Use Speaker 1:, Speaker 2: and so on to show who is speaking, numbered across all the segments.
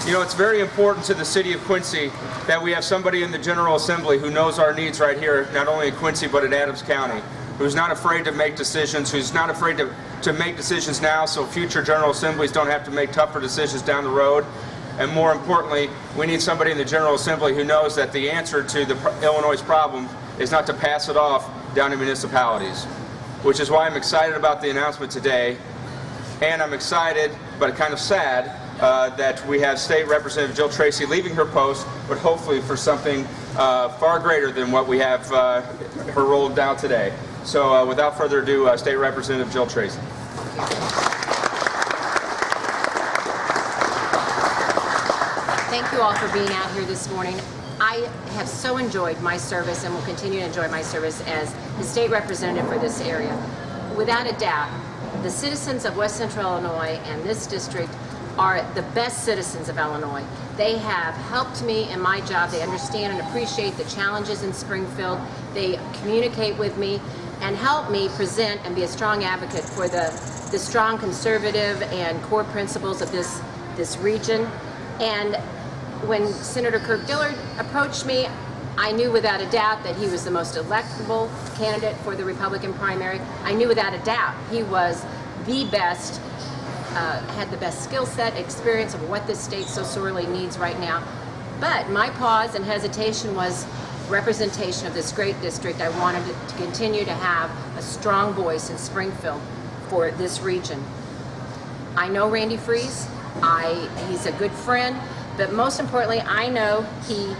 Speaker 1: You know, it's very important to the city of Quincy that we have somebody in the General Assembly who knows our needs right here, not only in Quincy but in Adams County, who's not afraid to make decisions, who's not afraid to make decisions now so future General Assemblies don't have to make tougher decisions down the road. And more importantly, we need somebody in the General Assembly who knows that the answer to Illinois' problem is not to pass it off down to municipalities, which is why I'm excited about the announcement today. And I'm excited, but kind of sad, that we have State Representative Jill Tracy leaving her post, but hopefully for something far greater than what we have her rolled down today. So without further ado, State Representative Jill Tracy.
Speaker 2: Thank you all for being out here this morning. I have so enjoyed my service and will continue to enjoy my service as the state representative for this area. Without a doubt, the citizens of West Central Illinois and this district are the best citizens of Illinois. They have helped me in my job. They understand and appreciate the challenges in Springfield. They communicate with me and help me present and be a strong advocate for the strong conservative and core principles of this region. And when Senator Kirk Dillard approached me, I knew without a doubt that he was the most electable candidate for the Republican primary. I knew without a doubt he was the best, had the best skill set, experience of what this state so sorely needs right now. But my pause and hesitation was representation of this great district. I wanted to continue to have a strong voice in Springfield for this region. I know Randy Frese. He's a good friend, but most importantly, I know he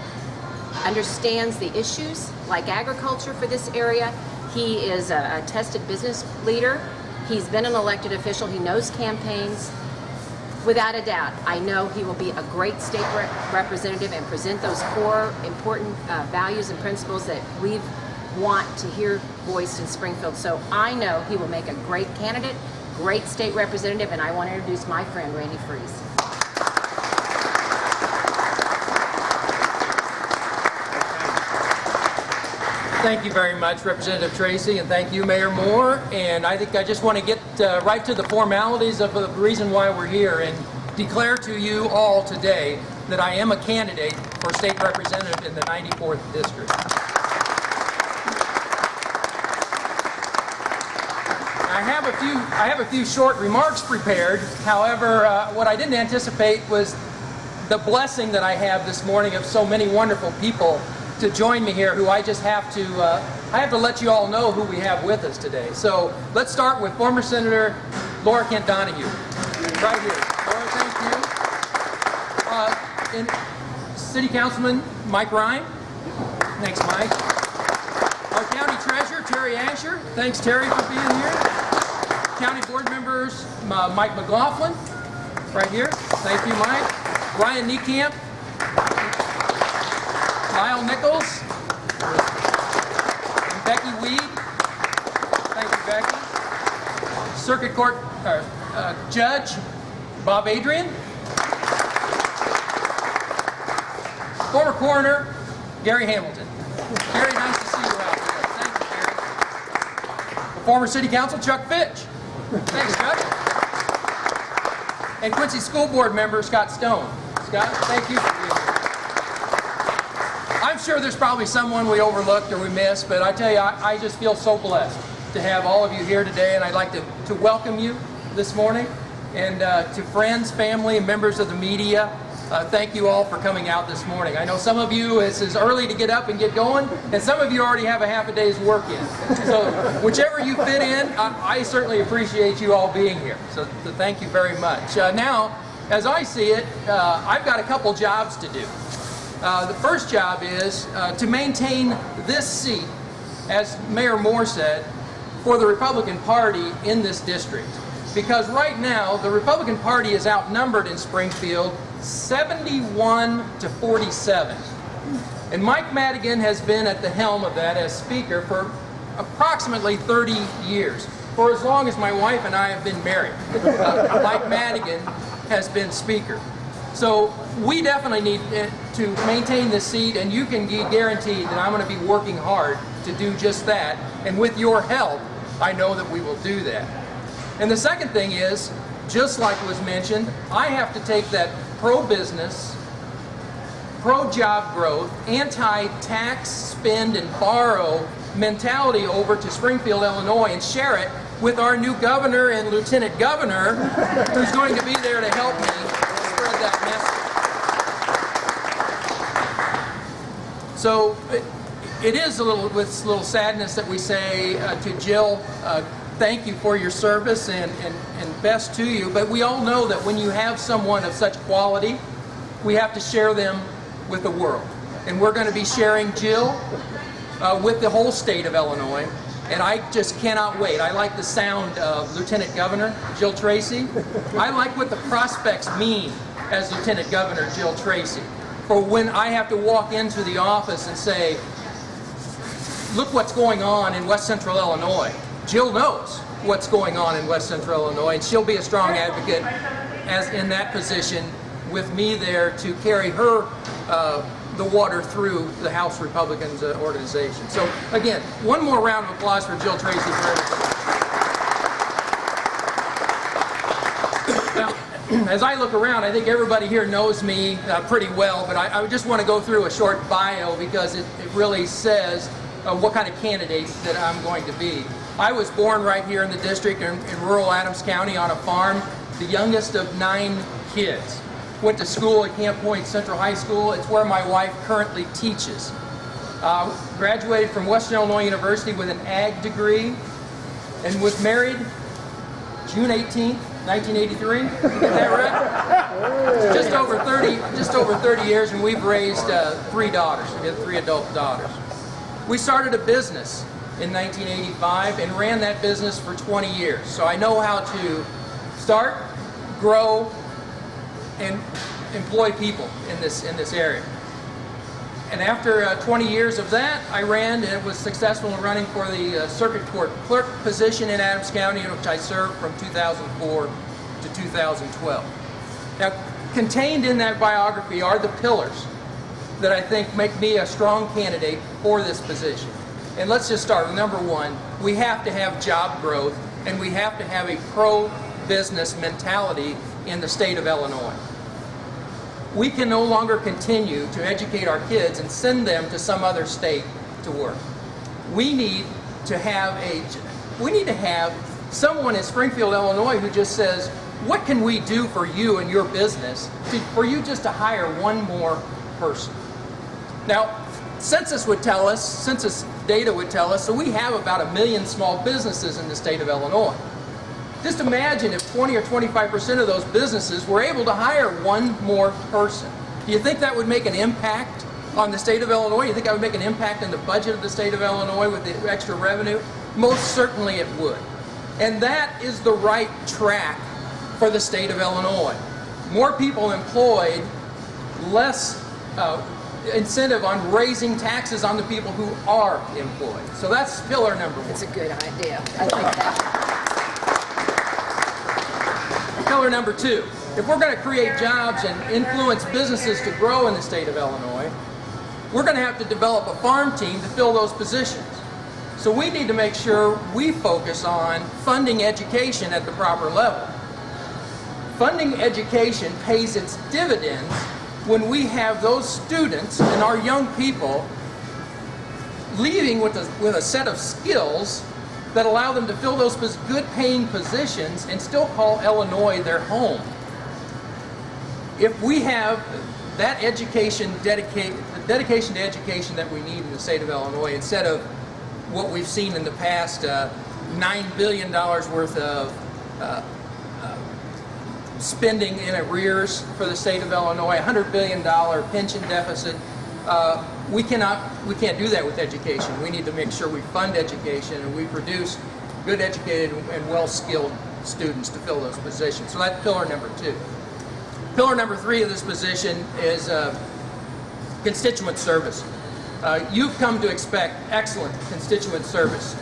Speaker 2: understands the issues like agriculture for this area. He is a tested business leader. He's been an elected official. He knows campaigns. Without a doubt, I know he will be a great state representative and present those core important values and principles that we want to hear voiced in Springfield. So I know he will make a great candidate, great state representative, and I want to introduce my friend, Randy Frese.
Speaker 3: Thank you very much, Representative Tracy, and thank you, Mayor Moore. And I think I just want to get right to the formalities of the reason why we're here and declare to you all today that I am a candidate for state representative in the 94th District. I have a few short remarks prepared. However, what I didn't anticipate was the blessing that I have this morning of so many wonderful people to join me here, who I just have to let you all know who we have with us today. So let's start with former Senator Laura Kent Donahue, right here. Laura, thank you. And City Councilman Mike Ryan. Thanks, Mike. Our County Treasurer Terry Asher. Thanks, Terry, for being here. County Board members Mike McLaughlin, right here. Thank you, Mike. Ryan Niekamp. Lyle Nichols, and Becky Weed. Thank you, Becky. Circuit Court Judge Bob Adrian. Former Coroner Gary Hamilton. Gary, nice to see you out there. Thank you, Gary. The former City Council Chuck Fitch. Thanks, Chuck. And Quincy School Board member Scott Stone. Scott, thank you for being here. I'm sure there's probably someone we overlooked or we missed, but I tell you, I just feel so blessed to have all of you here today, and I'd like to welcome you this morning. And to friends, family, and members of the media, thank you all for coming out this morning. I know some of you, it's early to get up and get going, and some of you already have a half a day's work in. So whichever you fit in, I certainly appreciate you all being here. So thank you very much. Now, as I see it, I've got a couple jobs to do. The first job is to maintain this seat, as Mayor Moore said, for the Republican Party in this district. Because right now, the Republican Party is outnumbered in Springfield 71 to 47. And Mike Madigan has been at the helm of that as Speaker for approximately 30 years. For as long as my wife and I have been married, Mike Madigan has been Speaker. So we definitely need to maintain this seat, and you can be guaranteed that I'm going to be working hard to do just that. And with your help, I know that we will do that. And the second thing is, just like was mentioned, I have to take that pro-business, pro-job growth, anti-tax, spend, and borrow mentality over to Springfield, Illinois, and share it with our new governor and lieutenant governor, who's going to be there to help me spread that message. So it is with a little sadness that we say to Jill, thank you for your service and best to you. But we all know that when you have someone of such quality, we have to share them with the world. And we're going to be sharing Jill with the whole state of Illinois. And I just cannot wait. I like the sound of Lieutenant Governor Jill Tracy. I like what the prospects mean as Lieutenant Governor Jill Tracy. For when I have to walk into the office and say, look what's going on in West Central Illinois. Jill knows what's going on in West Central Illinois, and she'll be a strong advocate as in that position with me there to carry her the water through the House Republicans organization. So again, one more round of applause for Jill Tracy. Now, as I look around, I think everybody here knows me pretty well, but I just want to go through a short bio because it really says what kind of candidate that I'm going to be. I was born right here in the district in rural Adams County on a farm, the youngest of 9 kids. Went to school at Camp Point Central High School. It's where my wife currently teaches. Graduated from Western Illinois University with an ag degree and was married June 18th, 1983. Did I get that right? Just over 30 years, and we've raised 3 daughters. We have 3 adult daughters. We started a business in 1985 and ran that business for 20 years. So I know how to start, grow, and employ people in this area. And after 20 years of that, I ran and was successful in running for the circuit court clerk position in Adams County, in which I served from 2004 to 2012. Now, contained in that biography are the pillars that I think make me a strong candidate for this position. And let's just start with number 1. We have to have job growth, and we have to have a pro-business mentality in the state of Illinois. We can no longer continue to educate our kids and send them to some other state to work. We need to have someone in Springfield, Illinois who just says, what can we do for you and your business for you just to hire one more person? Now, census data would tell us, so we have about 1 million small businesses in the state of Illinois. Just imagine if 20 or 25% of those businesses were able to hire one more person. Do you think that would make an impact on the state of Illinois? You think that would make an impact on the budget of the state of Illinois with the extra revenue? Most certainly it would. And that is the right track for the state of Illinois. More people employed, less incentive on raising taxes on the people who are employed. So that's pillar number 1.
Speaker 2: It's a good idea. I like that.
Speaker 3: Pillar number 2, if we're going to create jobs and influence businesses to grow in the state of Illinois, we're going to have to develop a farm team to fill those positions. So we need to make sure we focus on funding education at the proper level. Funding education pays its dividends when we have those students and our young people leaving with a set of skills that allow them to fill those good paying positions and still call Illinois their home. If we have that dedication to education that we need in the state of Illinois, instead of what we've seen in the past, $9 billion worth of spending in arrears for the state of Illinois, $100 billion pension deficit, we can't do that with education. We need to make sure we fund education and we produce good educated and well-skilled students to fill those positions. So that's pillar number 2. Pillar number 3 of this position is constituent service. You've come to expect excellent constituent service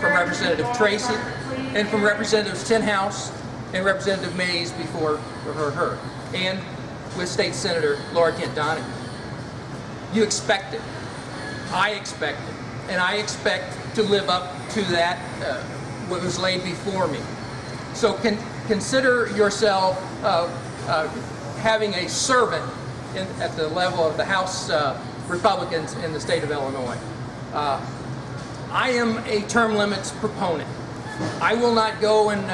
Speaker 3: from Representative Tracy and from Representatives Tinhouse and Representative Mays before her, and with State Senator Laura Kent Donahue. You expect it. I expect it. And I expect to live up to that, what was laid before me. So consider yourself having a servant at the level of the House Republicans in the state of Illinois. I am a term limits proponent. I will not go and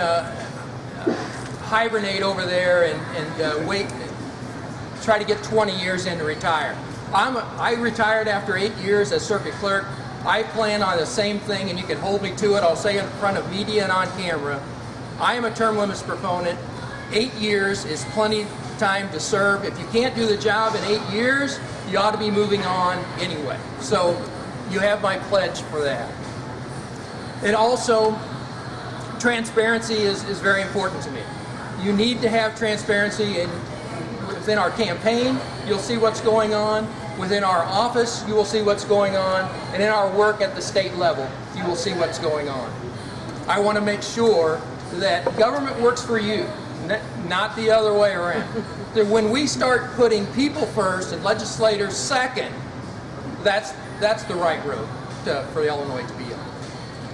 Speaker 3: hibernate over there and wait, try to get 20 years in to retire. I retired after 8 years as circuit clerk. I plan on the same thing, and you can hold me to it. I'll say it in front of media and on camera. I am a term limits proponent. 8 years is plenty time to serve. If you can't do the job in 8 years, you ought to be moving on anyway. So you have my pledge for that. And also, transparency is very important to me. You need to have transparency within our campaign. You'll see what's going on. Within our office, you will see what's going on. And in our work at the state level, you will see what's going on. I want to make sure that government works for you, not the other way around. That when we start putting people first and legislators second, that's the right road for Illinois to be on.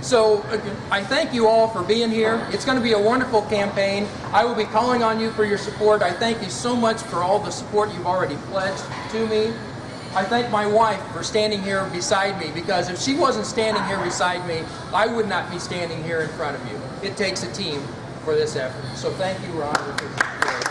Speaker 3: So I thank you all for being here. It's going to be a wonderful campaign. I will be calling on you for your support. I thank you so much for all the support you've already pledged to me. I thank my wife for standing here beside me, because if she wasn't standing here beside me, I would not be standing here in front of you. It takes a team for this effort. So thank you, Ron.